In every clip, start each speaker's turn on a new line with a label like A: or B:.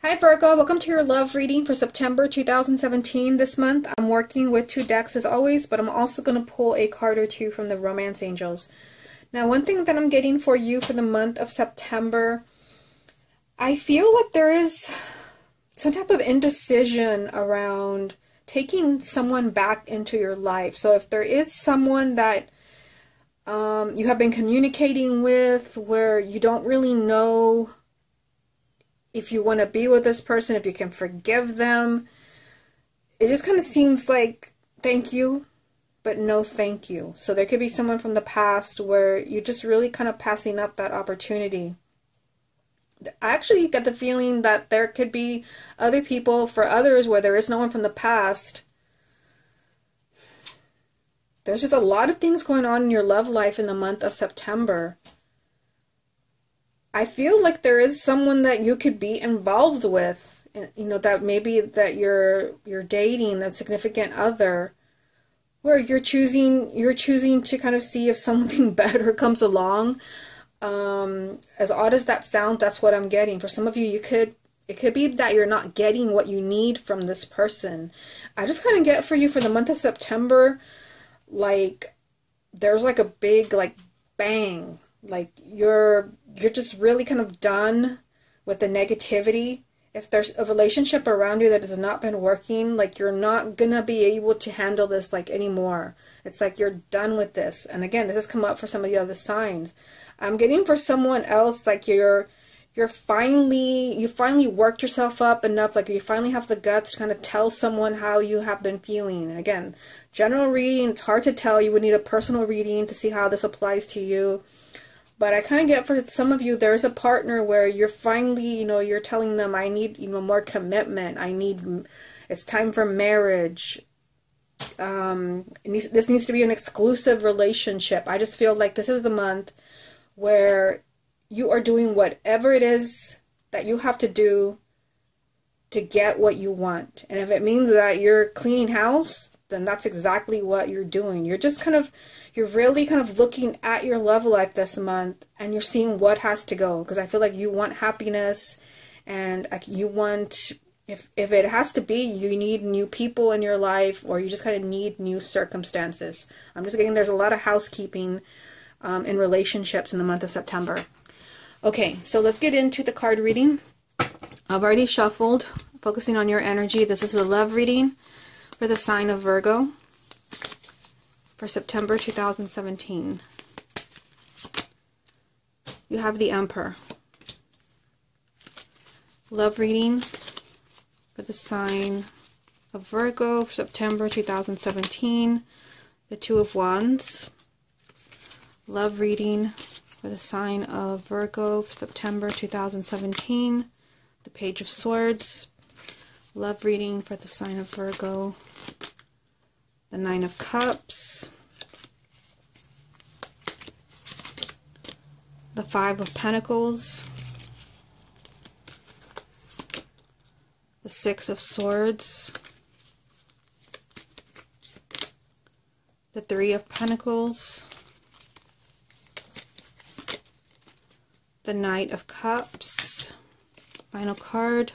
A: Hi Virgo, welcome to your love reading for September 2017. This month I'm working with two decks as always, but I'm also going to pull a card or two from the Romance Angels. Now, one thing that I'm getting for you for the month of September, I feel like there is some type of indecision around taking someone back into your life. So if there is someone that you have been communicating with where you don't really know if you want to be with this person, if you can forgive them, it just kind of seems like thank you, but no thank you. So there could be someone from the past where you're just really kind of passing up that opportunity. I actually get the feeling that there could be other people for others where there is no one from the past. There's just a lot of things going on in your love life in the month of September. I feel like there is someone that you could be involved with, that maybe that you're dating, that significant other, where you're choosing to kind of see if something better comes along. As odd as that sounds, that's what I'm getting. For some of you, it could be that you're not getting what you need from this person. I just kind of get for you for the month of September, like there's like a big like bang. Like you're just really kind of done with the negativity. If there's a relationship around you that has not been working, like you're not gonna be able to handle this like anymore. It's like you're done with this. And again, this has come up for some of the other signs. I'm getting for someone else like you finally worked yourself up enough, like you finally have the guts to kind of tell someone how you have been feeling. And again, general reading, it's hard to tell. You would need a personal reading to see how this applies to you. But I kind of get for some of you, there's a partner where you're finally, you're telling them, I need, more commitment. It's time for marriage. This needs to be an exclusive relationship. I just feel like this is the month where you are doing whatever it is that you have to do to get what you want. And if it means that you're cleaning house, then that's exactly what you're doing. You're really kind of looking at your love life this month and you're seeing what has to go. Because I feel like you want happiness and you want, if it has to be, you need new people in your life or you just kind of need new circumstances. I'm just getting there's a lot of housekeeping in relationships in the month of September. Okay, so let's get into the card reading. I've already shuffled, focusing on your energy. This is a love reading for the sign of Virgo for September 2017. You have the Emperor. Love reading for the sign of Virgo for September 2017. The Two of Wands. Love reading for the sign of Virgo for September 2017. The Page of Swords. Love reading for the sign of Virgo. The Nine of Cups. The Five of Pentacles. The Six of Swords. The Three of Pentacles. The Knight of Cups. Final card.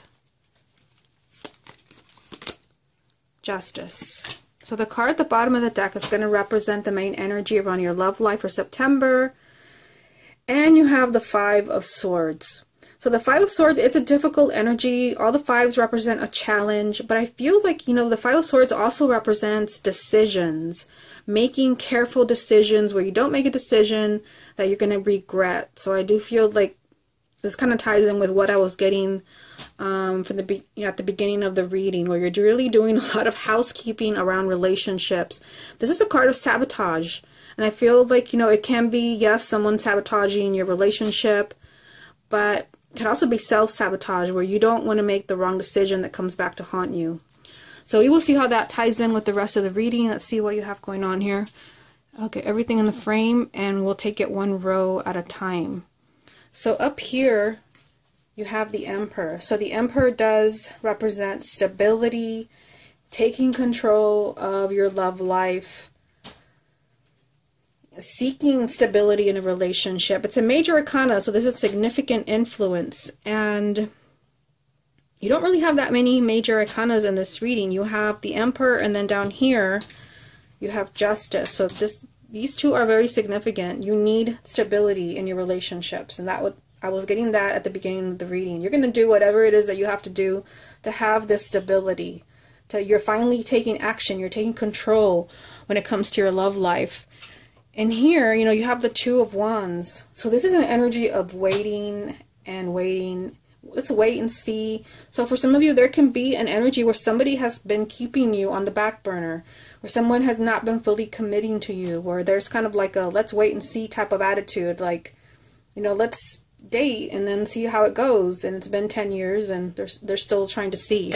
A: Justice. So the card at the bottom of the deck is going to represent the main energy around your love life for September. And you have the Five of Swords. So the Five of Swords, it's a difficult energy. All the fives represent a challenge. But I feel like, the Five of Swords also represents decisions. Making careful decisions where you don't make a decision that you're going to regret. So I do feel like this kind of ties in with what I was getting at the beginning of the reading, where you're really doing a lot of housekeeping around relationships. This is a card of sabotage. And I feel like, it can be, yes, someone sabotaging your relationship, but it can also be self-sabotage where you don't want to make the wrong decision that comes back to haunt you. So we will see how that ties in with the rest of the reading. Let's see what you have going on here. Okay, everything in the frame, and we'll take it one row at a time. So up here, you have the Emperor. So the Emperor does represent stability, taking control of your love life, seeking stability in a relationship. It's a major arcana, so this is significant influence. And you don't really have that many major arcanas in this reading. You have the Emperor, and then down here you have Justice. So these two are very significant. You need stability in your relationships, and I was getting that at the beginning of the reading. You're going to do whatever it is that you have to do to have this stability. You're finally taking action. You're taking control when it comes to your love life. And here, you have the Two of Wands. So this is an energy of waiting and waiting. Let's wait and see. So for some of you, there can be an energy where somebody has been keeping you on the back burner, where someone has not been fully committing to you, where there's kind of like a let's wait and see type of attitude. Like, let's date and then see how it goes. And it's been 10 years and they're still trying to see.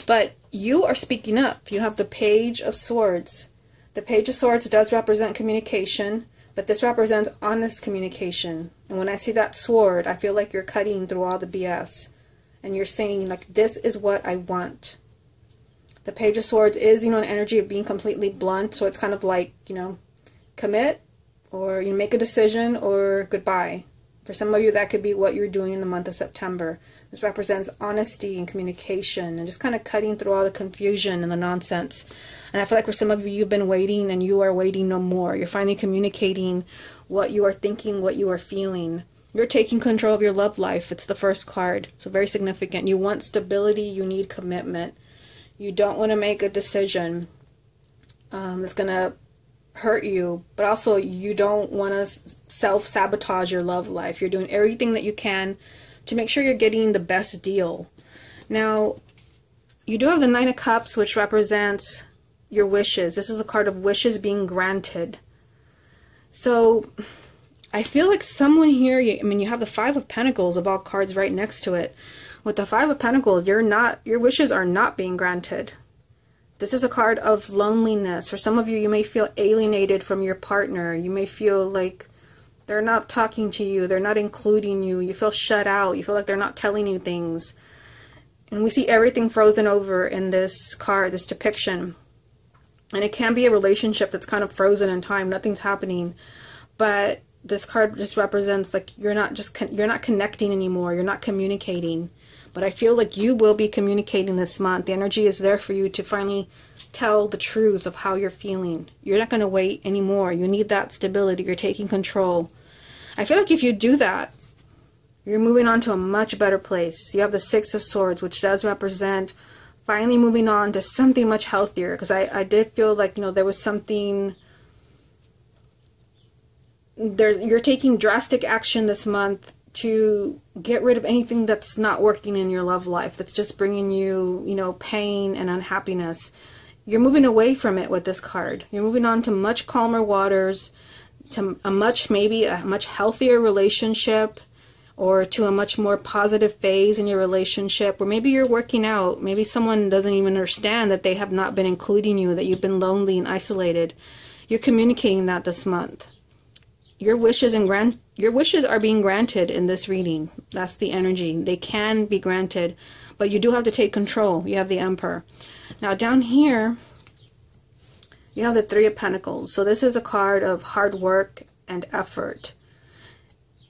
A: But you are speaking up. You have the Page of Swords. The Page of Swords does represent communication, but this represents honest communication. And when I see that sword, I feel like you're cutting through all the BS. And you're saying, like, this is what I want. The Page of Swords is, an energy of being completely blunt. So it's kind of like, commit, or you make a decision, or goodbye. For some of you, that could be what you're doing in the month of September. This represents honesty and communication and just kind of cutting through all the confusion and the nonsense. And I feel like for some of you, you've been waiting and you are waiting no more. You're finally communicating what you are thinking, what you are feeling. You're taking control of your love life. It's the first card. So very significant. You want stability. You need commitment. You don't want to make a decision that's going to hurt you, but also you don't want to self-sabotage your love life. You're doing everything that you can to make sure you're getting the best deal. Now, you do have the Nine of Cups, which represents your wishes. This is the card of wishes being granted. So I feel like someone here, you have the Five of Pentacles of all cards right next to it. With the Five of Pentacles, your wishes are not being granted. This is a card of loneliness. For some of you, you may feel alienated from your partner. You may feel like they're not talking to you. They're not including you. You feel shut out. You feel like they're not telling you things. And we see everything frozen over in this card, this depiction. And it can be a relationship that's kind of frozen in time. Nothing's happening. But this card just represents like you're not connecting anymore. You're not communicating. But I feel like you will be communicating this month. The energy is there for you to finally tell the truth of how you're feeling. You're not going to wait anymore. You need that stability. You're taking control. I feel like if you do that, you're moving on to a much better place. You have the Six of Swords, which does represent finally moving on to something much healthier. Because I did feel like, there was something... You're taking drastic action this month to get rid of anything that's not working in your love life, that's just bringing you, pain and unhappiness. You're moving away from it with this card. You're moving on to much calmer waters, to maybe a much healthier relationship, or to a much more positive phase in your relationship, where maybe you're working out. Maybe someone doesn't even understand that they have not been including you, that you've been lonely and isolated. You're communicating that this month. Your wishes are being granted in this reading. That's the energy. They can be granted, but you do have to take control. You have the Emperor. Now down here, you have the Three of Pentacles. So this is a card of hard work and effort.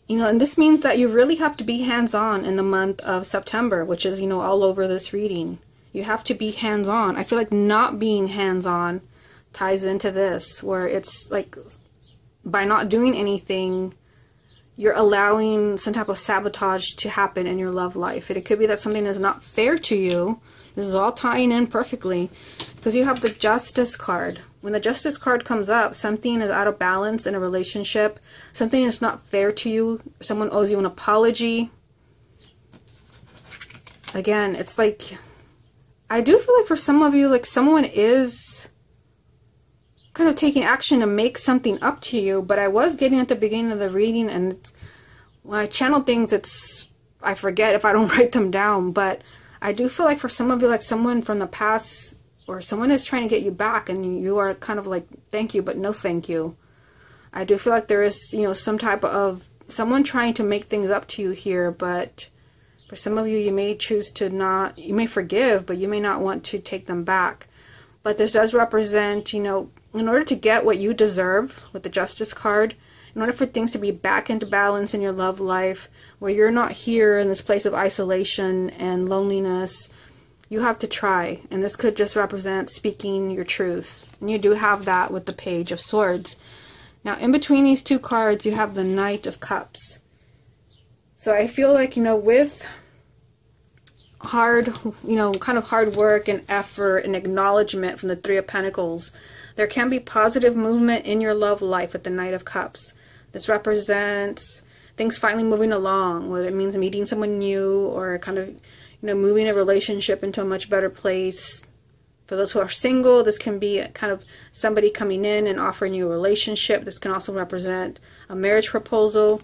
A: And this means that you really have to be hands-on in the month of September, which is, all over this reading. You have to be hands-on. I feel like not being hands-on ties into this, where it's like... by not doing anything, you're allowing some type of sabotage to happen in your love life. And it could be that something is not fair to you. This is all tying in perfectly because you have the Justice card. When the Justice card comes up, something is out of balance in a relationship. Something is not fair to you. Someone owes you an apology. Again, it's like, I do feel like for some of you, like someone is... kind of taking action to make something up to you, but I was getting at the beginning of the reading, and when I channel things, I forget if I don't write them down, but I do feel like for some of you, like someone from the past, or someone is trying to get you back, and you are kind of like, thank you, but no thank you. I do feel like there is, some type of, someone trying to make things up to you here, but for some of you, you may choose to not, you may forgive, but you may not want to take them back. But this does represent, in order to get what you deserve with the Justice card, in order for things to be back into balance in your love life, where you're not here in this place of isolation and loneliness, you have to try. And this could just represent speaking your truth. And you do have that with the Page of Swords. Now, in between these two cards, you have the Knight of Cups. So I feel like, with hard, kind of hard work and effort and acknowledgement from the Three of Pentacles, there can be positive movement in your love life with the Knight of Cups. This represents things finally moving along, whether it means meeting someone new or kind of, moving a relationship into a much better place. For those who are single, this can be kind of somebody coming in and offering you a relationship. This can also represent a marriage proposal.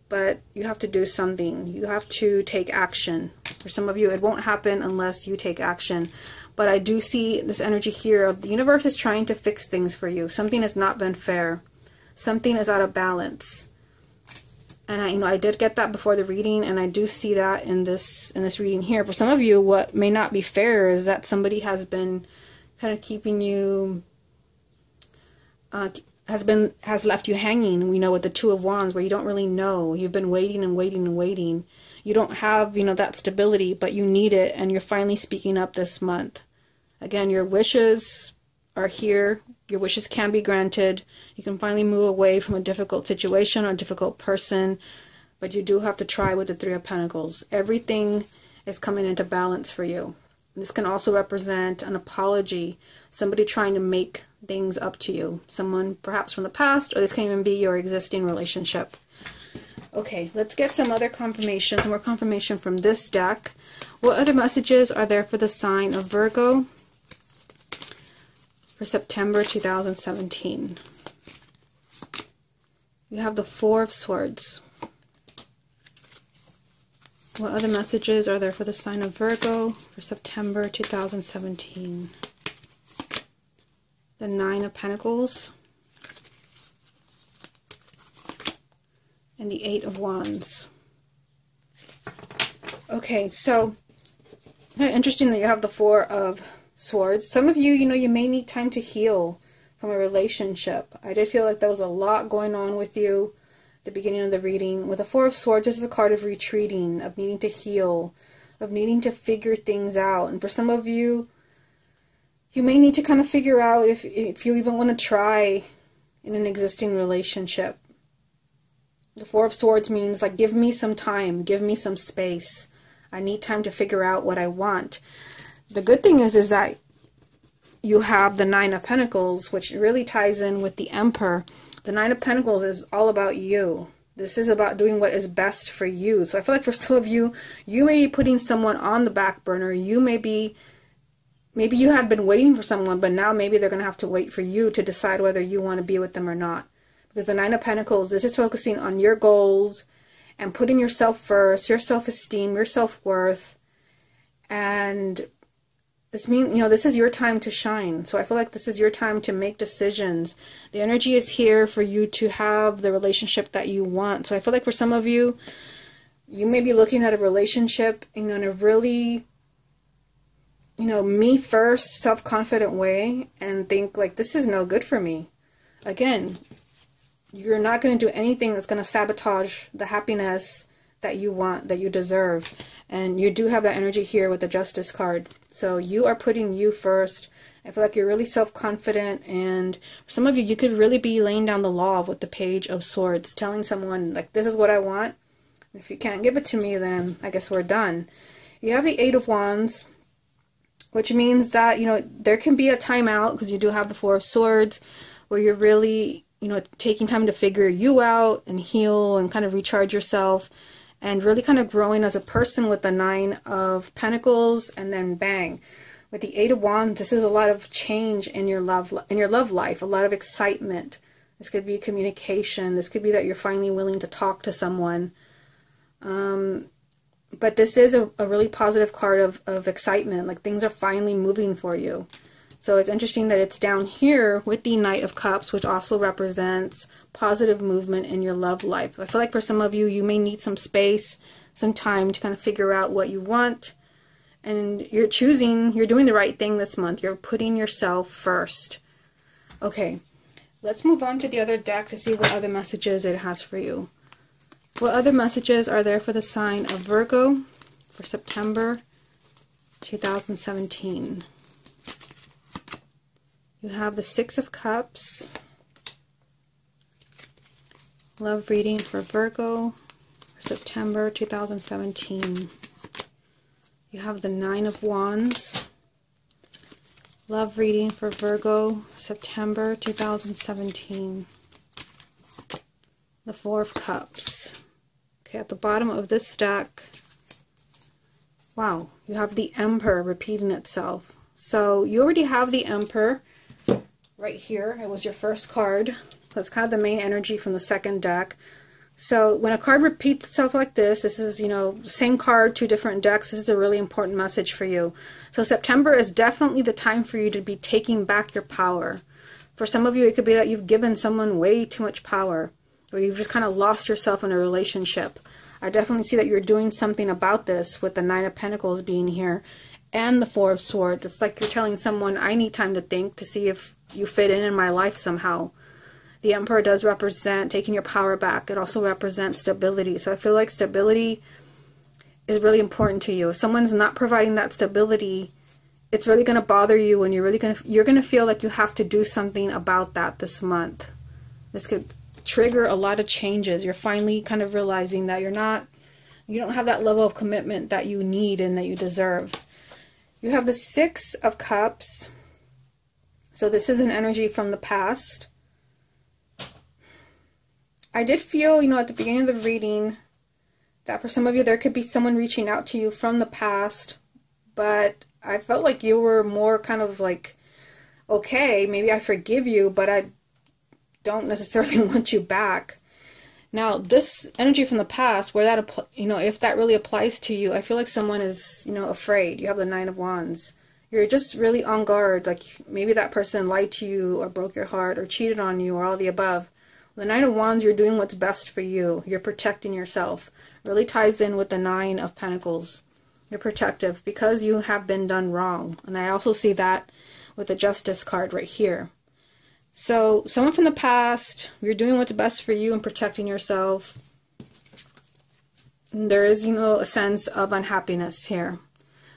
A: But you have to do something. You have to take action. For some of you, it won't happen unless you take action. But I do see this energy here of the universe is trying to fix things for you. Something has not been fair. Something is out of balance. And I did get that before the reading, and I do see that in this reading here. For some of you, what may not be fair is that somebody has been kind of keeping you, has left you hanging, with the Two of Wands, where you don't really know. You've been waiting and waiting and waiting. You don't have, that stability, but you need it, and you're finally speaking up this month. Again, your wishes are here. Your wishes can be granted. You can finally move away from a difficult situation or a difficult person, but you do have to try with the Three of Pentacles. Everything is coming into balance for you. This can also represent an apology, somebody trying to make things up to you, someone perhaps from the past, or this can even be your existing relationship. Okay, let's get some other confirmation, some more confirmation from this deck. What other messages are there for the sign of Virgo for September 2017? You have the Four of Swords. What other messages are there for the sign of Virgo for September 2017? The Nine of Pentacles and the Eight of Wands. Okay, so kind of interesting that you have the Four of Swords. Some of you, you may need time to heal from a relationship. I did feel like there was a lot going on with you at the beginning of the reading. With the Four of Swords, this is a card of retreating, of needing to heal, of needing to figure things out. And for some of you, you may need to kind of figure out if you even want to try in an existing relationship. The Four of Swords means, like, give me some time, give me some space. I need time to figure out what I want. The good thing is that you have the Nine of Pentacles, which really ties in with the Emperor. The Nine of Pentacles is all about you. This is about doing what is best for you. So I feel like for some of you, you may be putting someone on the back burner. You may be, maybe you have been waiting for someone, but now maybe they're going to have to wait for you to decide whether you want to be with them or not. Because the Nine of Pentacles, this is focusing on your goals and putting yourself first, your self-esteem, your self-worth. And this means, this is your time to shine. So I feel like this is your time to make decisions. The energy is here for you to have the relationship that you want. So I feel like for some of you, you may be looking at a relationship, in a really, me first, self-confident way and think like, this is no good for me. Again, you're not going to do anything that's going to sabotage the happiness that you want, that you deserve. And you do have that energy here with the Justice card. So you are putting you first. I feel like you're really self-confident, and for some of you, you could really be laying down the law with the Page of Swords, telling someone, like, this is what I want. If you can't give it to me, then I guess we're done. You have the Eight of Wands, which means that, there can be a timeout, because you do have the Four of Swords, where you're really, taking time to figure you out and heal and kind of recharge yourself and really kind of growing as a person with the Nine of Pentacles, and then bang. With the Eight of Wands, this is a lot of change in your love life, a lot of excitement. This could be communication. This could be that you're finally willing to talk to someone. But this is a really positive card of excitement, like things are finally moving for you. So it's interesting that it's down here with the Knight of Cups, which also represents positive movement in your love life. I feel like for some of you, you may need some space, some time to kind of figure out what you want. And you're doing the right thing this month. You're putting yourself first. Okay, Let's move on to the other deck to see what other messages it has for you. What other messages are there for the sign of Virgo for September 2017? You have the Six of Cups. Love reading for Virgo for September 2017. You have the Nine of Wands. Love reading for Virgo for September 2017. The Four of Cups. Okay, at the bottom of this deck, wow, you have the Emperor repeating itself. So you already have the Emperor right here. It was your first card. That's kind of the main energy from the second deck. So when a card repeats itself like this is, you know, same card, two different decks. This is a really important message for you. So September is definitely the time for you to be taking back your power. For some of you, it could be that you've given someone way too much power, or you've just kind of lost yourself in a relationship. I definitely see that you're doing something about this with the Nine of Pentacles being here and the Four of Swords. It's like you're telling someone, I need time to think to see if you fit in my life somehow. The Emperor does represent taking your power back. It also represents stability. So I feel like stability is really important to you. If someone's not providing that stability, it's really going to bother you, and you're going to feel like you have to do something about that this month. This could trigger a lot of changes. You're finally kind of realizing that you don't have that level of commitment that you need and that you deserve. You have the Six of Cups. So this is an energy from the past. I did feel, you know, at the beginning of the reading that for some of you there could be someone reaching out to you from the past, but I felt like you were more kind of like, okay, maybe I forgive you, but I don't necessarily want you back. Now, this energy from the past, where that, you know, if that really applies to you, I feel like someone is, you know, afraid. You have the Nine of Wands. You're just really on guard, like maybe that person lied to you or broke your heart or cheated on you or all the above. The Nine of Wands, you're doing what's best for you. You're protecting yourself. Really ties in with the Nine of Pentacles. You're protective because you have been done wrong. And I also see that with the Justice card right here. So someone from the past, you're doing what's best for you and protecting yourself. And there is, you know, a sense of unhappiness here.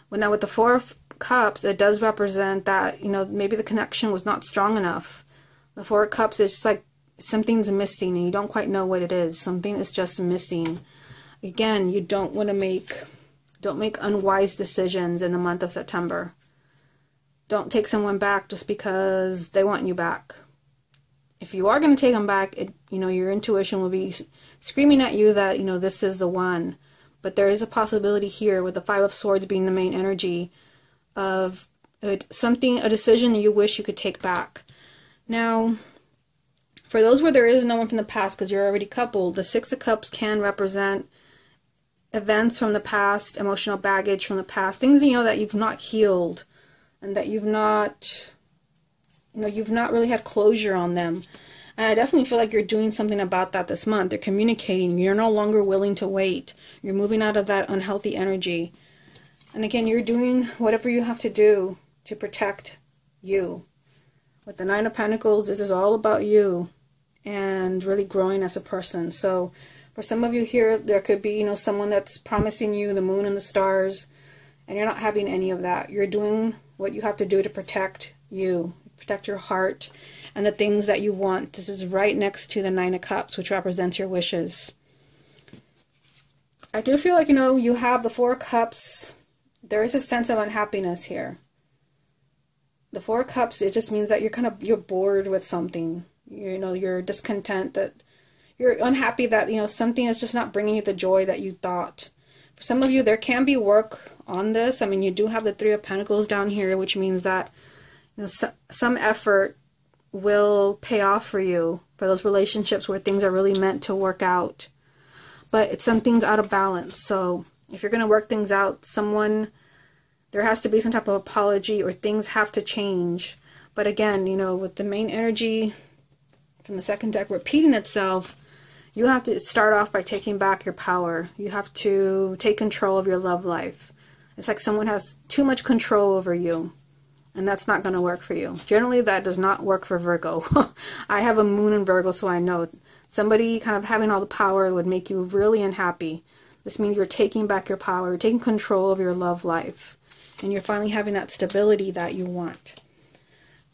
A: Well, now with the Four of Cups, it does represent that, you know, maybe the connection was not strong enough. The Four of Cups is just like something's missing and you don't quite know what it is. Something is just missing. Again, you don't want to make unwise decisions in the month of September. Don't take someone back just because they want you back. If you are going to take them back, you know, your intuition will be screaming at you that, you know, this is the one. But there is a possibility here with the Five of Swords being the main energy of a decision you wish you could take back. Now, for those where there is no one from the past because you're already coupled, the Six of Cups can represent events from the past, emotional baggage from the past, things, you know, that you've not healed and that you've not really had closure on them. And I definitely feel like you're doing something about that this month. They're communicating. You're no longer willing to wait. You're moving out of that unhealthy energy. And again, you're doing whatever you have to do to protect you. With the Nine of Pentacles, this is all about you and really growing as a person. So for some of you here, there could be, you know, someone that's promising you the moon and the stars, and you're not having any of that. You're doing what you have to do to protect you, protect your heart, and the things that you want. This is right next to the Nine of Cups, which represents your wishes. I do feel like, you know, you have the Four of Cups. There is a sense of unhappiness here. The Four of Cups, it just means that you're bored with something. You know, you're discontent, that you're unhappy that, you know, something is just not bringing you the joy that you thought. For some of you, there can be work on this. I mean, you do have the Three of Pentacles down here, which means that, you know, some effort will pay off for you for those relationships where things are really meant to work out. But something's out of balance. So if you're going to work things out, there has to be some type of apology, or things have to change. But again, you know, with the main energy from the second deck repeating itself, you have to start off by taking back your power. You have to take control of your love life. It's like someone has too much control over you. And that's not going to work for you. Generally, that does not work for Virgo. I have a moon in Virgo, so I know somebody kind of having all the power would make you really unhappy. This means you're taking back your power, you're taking control of your love life, and you're finally having that stability that you want.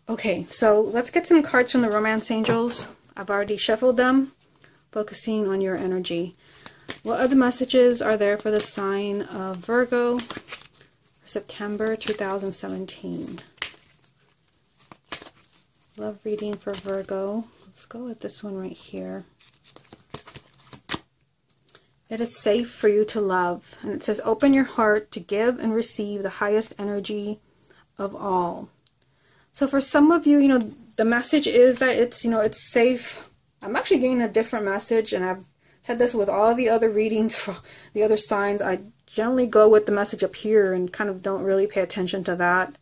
A: Okay, so let's get some cards from the romance angels. I've already shuffled them, focusing on your energy. What other messages are there for the sign of Virgo for September 2017? Love reading for Virgo. Let's go with this one right here. It is safe for you to love. And it says, open your heart to give and receive the highest energy of all. So for some of you, the message is that it's, it's safe. I'm actually getting a different message, and I've said this with all the other readings for the other signs. I generally go with the message up here and kind of don't really pay attention to that.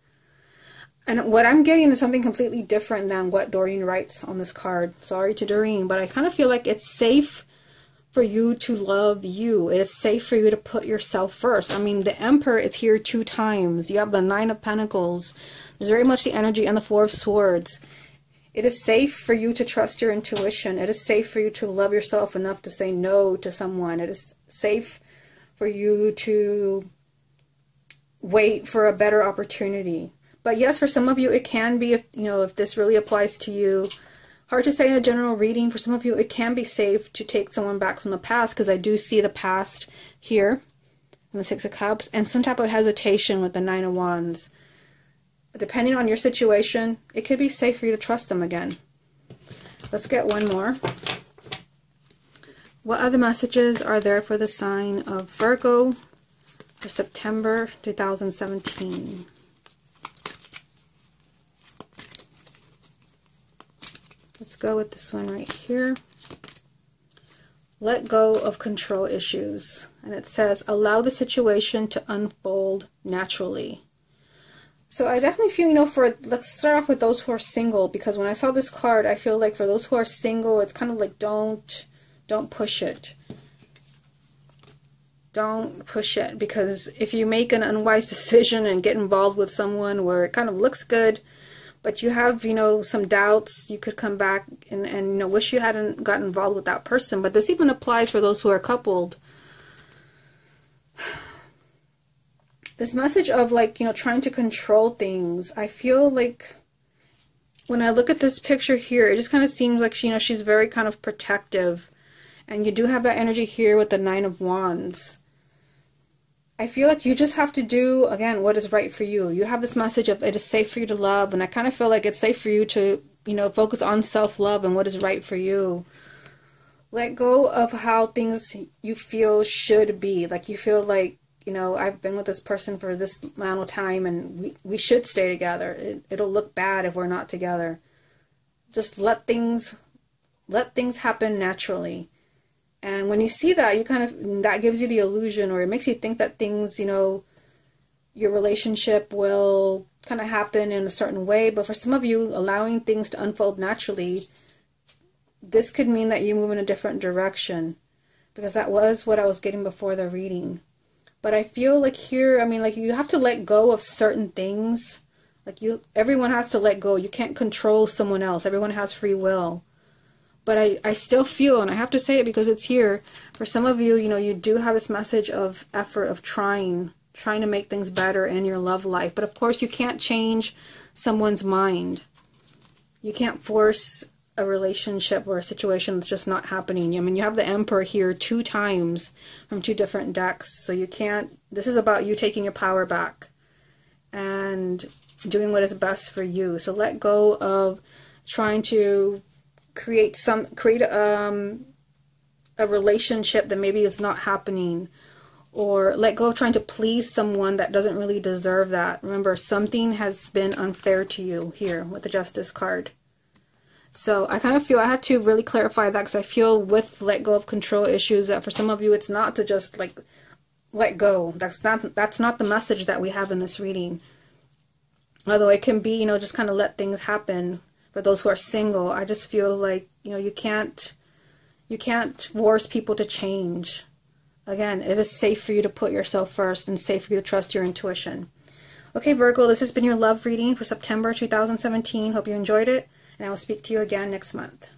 A: And what I'm getting is something completely different than what Doreen writes on this card. Sorry to Doreen, but I kind of feel like it's safe for you to love you. It is safe for you to put yourself first. I mean, the Emperor is here 2 times. You have the 9 of Pentacles. There's very much the energy and the 4 of Swords. It is safe for you to trust your intuition. It is safe for you to love yourself enough to say no to someone. It is safe for you to wait for a better opportunity. But yes, for some of you, it can be, if this really applies to you. Hard to say in a general reading. For some of you, it can be safe to take someone back from the past, because I do see the past here in the 6 of Cups, and some type of hesitation with the 9 of Wands. Depending on your situation, it could be safe for you to trust them again. Let's get one more. What other messages are there for the sign of Virgo for September 2017? Let's go with this one right here. Let go of control issues. And it says, allow the situation to unfold naturally. So I definitely feel, let's start off with those who are single, because when I saw this card, I feel like for those who are single, it's kind of like don't push it. Don't push it, because if you make an unwise decision and get involved with someone where it kind of looks good, but you have, some doubts, you could come back and wish you hadn't gotten involved with that person. But this even applies for those who are coupled. This message of trying to control things, I feel like when I look at this picture here, it just kind of seems like, she's very kind of protective. And you do have that energy here with the 9 of Wands. I feel like you just have to do, again, what is right for you. You have this message of it is safe for you to love, and I kind of feel like it's safe for you to, focus on self-love and what is right for you. Let go of how things you feel should be. Like you feel like, I've been with this person for this amount of time and we should stay together. It'll look bad if we're not together. Just let things happen naturally. And when you see that, that gives you the illusion, or it makes you think that things, your relationship will kind of happen in a certain way. But for some of you, allowing things to unfold naturally, this could mean that you move in a different direction, because that was what I was getting before the reading. But I feel like here, you have to let go of certain things. Everyone has to let go. You can't control someone else. Everyone has free will. But I still feel, and I have to say it because it's here, for some of you, you do have this message of effort, of trying to make things better in your love life. But of course, you can't change someone's mind. You can't force a relationship or a situation that's just not happening. You have the Emperor here 2 times from 2 different decks. So you can't, this is about you taking your power back and doing what is best for you. So let go of trying to create a relationship that maybe is not happening, or let go of trying to please someone that doesn't really deserve that. Remember, something has been unfair to you here with the Justice card. So I kind of feel I had to really clarify that, because I feel with let go of control issues that for some of you it's not to just let go. That's not the message that we have in this reading. Although it can be, just kind of let things happen. For those who are single, I just feel like, you can't force people to change. Again, it is safe for you to put yourself first and safe for you to trust your intuition. Okay, Virgo, this has been your love reading for September 2017. Hope you enjoyed it, and I will speak to you again next month.